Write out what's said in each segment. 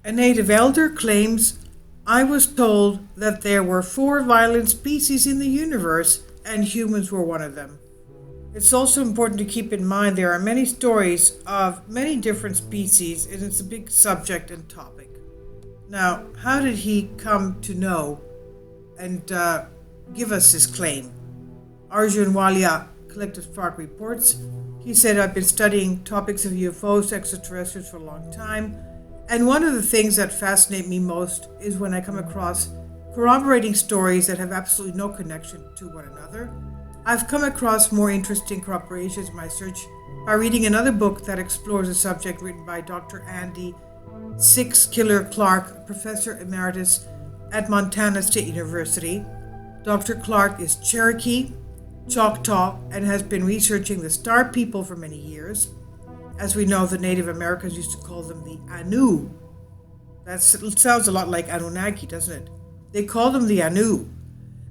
A native elder claims, I was told that there were four violent species in the universe and humans were one of them. It's also important to keep in mind there are many stories of many different species, and it's a big subject and topic. Now, how did he come to know and give us his claim? Arjun Walia, Collective Spark, reports. He said, I've been studying topics of UFOs, extraterrestrials, for a long time, and one of the things that fascinate me most is when I come across corroborating stories that have absolutely no connection to one another. I've come across more interesting corroborations in my search by reading another book that explores the subject written by Dr. Andy Six Killer Clark, Professor Emeritus at Montana State University. Dr. Clark is Cherokee, Choctaw, and has been researching the Star People for many years. As we know, the Native Americans used to call them the Anu. That sounds a lot like Anunnaki, doesn't it? They called them the Anu,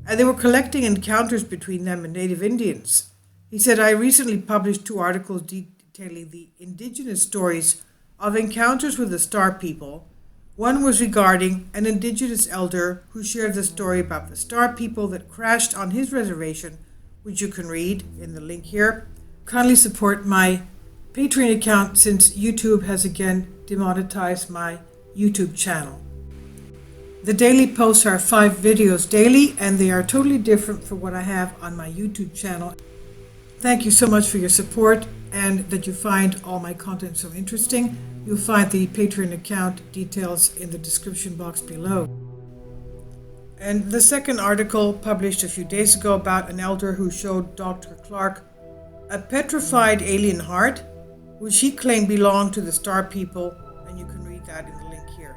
and they were collecting encounters between them and Native Indians. He said, I recently published 2 articles detailing the indigenous stories of encounters with the Star People. One was regarding an indigenous elder who shared the story about the Star People that crashed on his reservation, which you can read in the link here. Kindly support my Patreon account since YouTube has again demonetized my YouTube channel. The daily posts are 5 videos daily, and they are totally different from what I have on my YouTube channel. Thank you so much for your support and that you find all my content so interesting. You'll find the Patreon account details in the description box below. And the second article published a few days ago about an elder who showed Dr. Clark a petrified alien heart, which he claimed belonged to the Star People, and you can read that in the link here.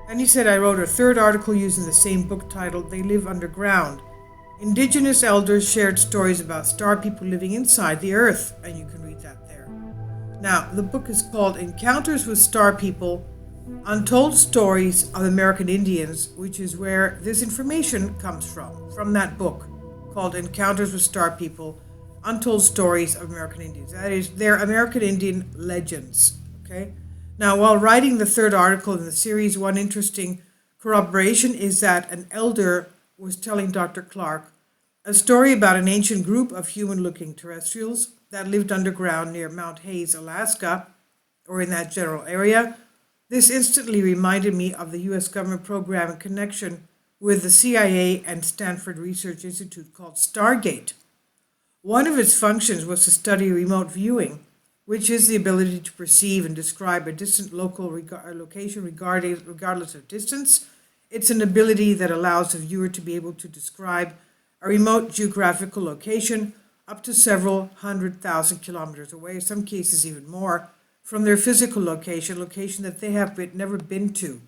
And he said, I wrote a third article using the same book titled, They Live Underground. Indigenous elders shared stories about Star People living inside the Earth, and you can read that there. Now, the book is called Encounters with Star People, Untold Stories of American Indians, which is where this information comes from that book called Encounters with Star People, Untold Stories of American Indians. That is, they're American Indian legends, okay? Now, while writing the third article in the series, one interesting corroboration is that an elder was telling Dr. Clark a story about an ancient group of human-looking terrestrials that lived underground near Mount Hayes, Alaska, or in that general area. This instantly reminded me of the U.S. government program in connection with the CIA and Stanford Research Institute called Stargate. One of its functions was to study remote viewing, which is the ability to perceive and describe a distant location regardless of distance. It's an ability that allows the viewer to be able to describe a remote geographical location up to several 100,000 kilometers away, in some cases even more, from their physical location that they have never been to.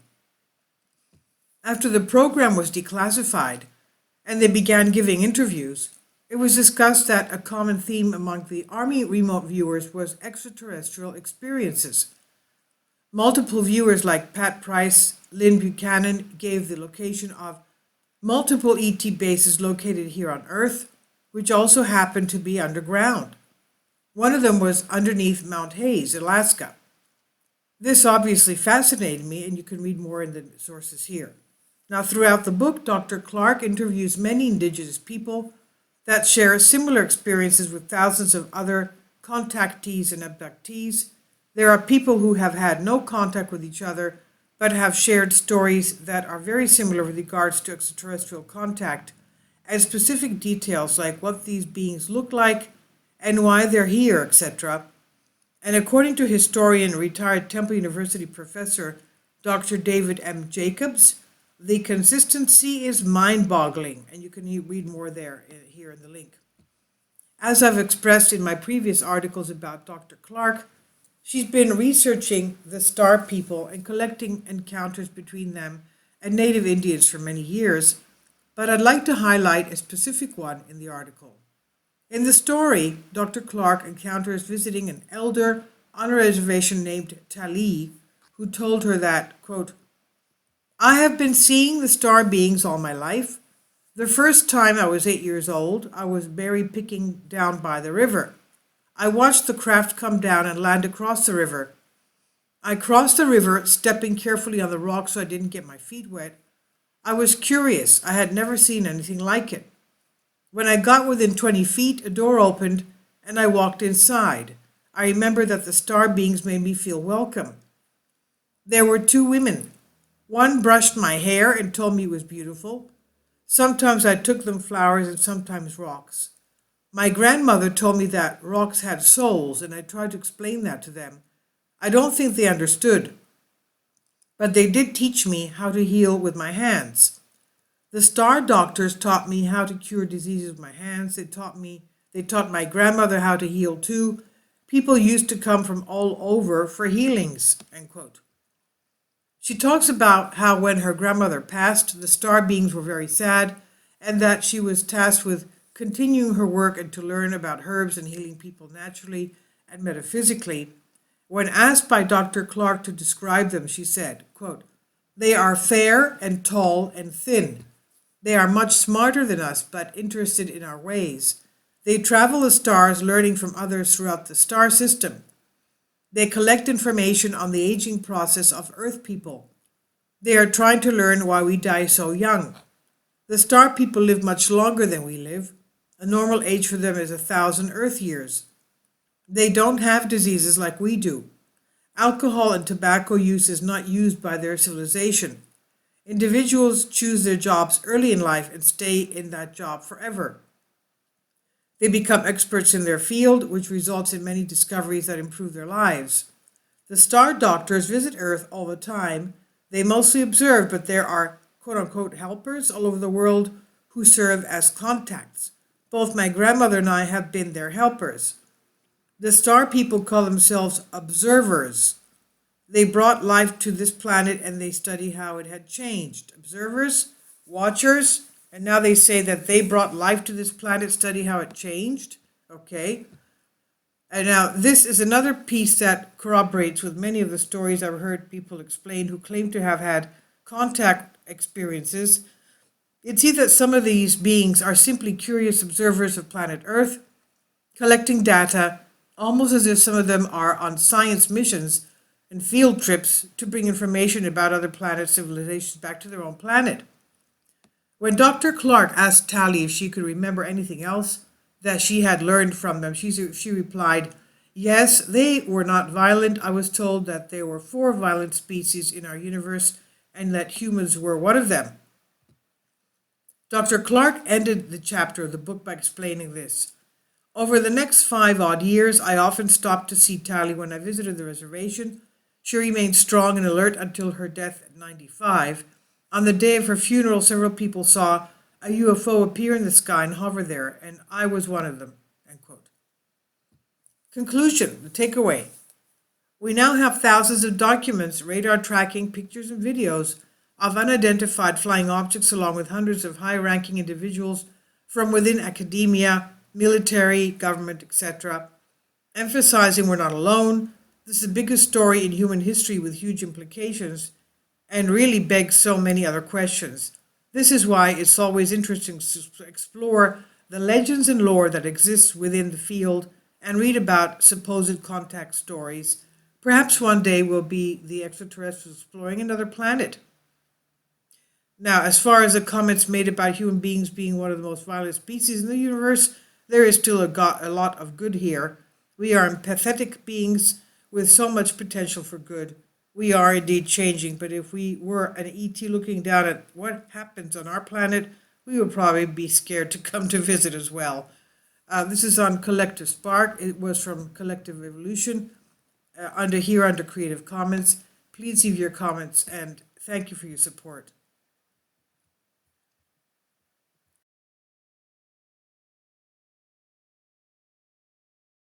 After the program was declassified and they began giving interviews, it was discussed that a common theme among the Army remote viewers was extraterrestrial experiences. Multiple viewers like Pat Price, Lynn Buchanan gave the location of multiple ET bases located here on Earth, which also happened to be underground. One of them was underneath Mount Hayes, Alaska. This obviously fascinated me, and you can read more in the sources here. Now, throughout the book, Dr. Clark interviews many indigenous people that share similar experiences with thousands of other contactees and abductees. There are people who have had no contact with each other, but have shared stories that are very similar with regards to extraterrestrial contact, and specific details like what these beings look like and why they're here, etc. And according to historian and retired Temple University professor Dr. David M. Jacobs, the consistency is mind-boggling, and you can read more here in the link. As I've expressed in my previous articles about Dr. Clark, she's been researching the Star People and collecting encounters between them and Native Indians for many years, but I'd like to highlight a specific one in the article. In the story, Dr. Clark encounters visiting an elder on a reservation named Tali, who told her that, quote, I have been seeing the star beings all my life. The first time I was 8 years old, I was berry picking down by the river. I watched the craft come down and land across the river. I crossed the river, stepping carefully on the rocks so I didn't get my feet wet. I was curious. I had never seen anything like it. When I got within 20 feet, a door opened and I walked inside. I remember that the star beings made me feel welcome. There were two women. One brushed my hair and told me it was beautiful. Sometimes I took them flowers and sometimes rocks. My grandmother told me that rocks had souls, and I tried to explain that to them. I don't think they understood, but they did teach me how to heal with my hands. The star doctors taught me how to cure diseases with my hands. They taught my grandmother how to heal too. People used to come from all over for healings, end quote. She talks about how when her grandmother passed, the star beings were very sad, and that she was tasked with continuing her work and to learn about herbs and healing people naturally and metaphysically. When asked by Dr. Clark to describe them, she said, quote, "They are fair and tall and thin. They are much smarter than us, but interested in our ways. They travel the stars, learning from others throughout the star system. They collect information on the aging process of Earth people. They are trying to learn why we die so young. The star people live much longer than we live. A normal age for them is 1,000 Earth years. They don't have diseases like we do. Alcohol and tobacco use is not used by their civilization. Individuals choose their jobs early in life and stay in that job forever. They become experts in their field, which results in many discoveries that improve their lives. The star doctors visit Earth all the time. They mostly observe, but there are quote-unquote helpers all over the world who serve as contacts. Both my grandmother and I have been their helpers. The star people call themselves observers. They brought life to this planet and they study how it had changed. Observers, watchers, and now they say that they brought life to this planet, study how it changed. Okay. And now this is another piece that corroborates with many of the stories I've heard people explain who claim to have had contact experiences. It's either that some of these beings are simply curious observers of planet Earth, collecting data, almost as if some of them are on science missions and field trips to bring information about other planet civilizations back to their own planet. When Dr. Clark asked Tally if she could remember anything else that she had learned from them, she replied, "Yes, they were not violent. I was told that there were 4 violent species in our universe and that humans were one of them." Dr. Clark ended the chapter of the book by explaining this. "Over the next 5 odd years, I often stopped to see Tally when I visited the reservation. She remained strong and alert until her death at 95. On the day of her funeral, several people saw a UFO appear in the sky and hover there, and I was one of them." End quote. Conclusion, the takeaway. We now have thousands of documents, radar tracking, pictures, and videos of unidentified flying objects, along with hundreds of high-ranking individuals from within academia, military, government, etc., emphasizing we're not alone. This is the biggest story in human history with huge implications and really begs so many other questions. This is why it's always interesting to explore the legends and lore that exists within the field and read about supposed contact stories. Perhaps one day we'll be the extraterrestrials exploring another planet. Now, as far as the comments made about human beings being one of the most violent species in the universe, there is still a lot of good here. We are empathetic beings with so much potential for good. We are indeed changing, but if we were an ET looking down at what happens on our planet, we would probably be scared to come to visit as well. This is on Collective Spark. It was from Collective Evolution under Creative Commons. Please leave your comments and thank you for your support.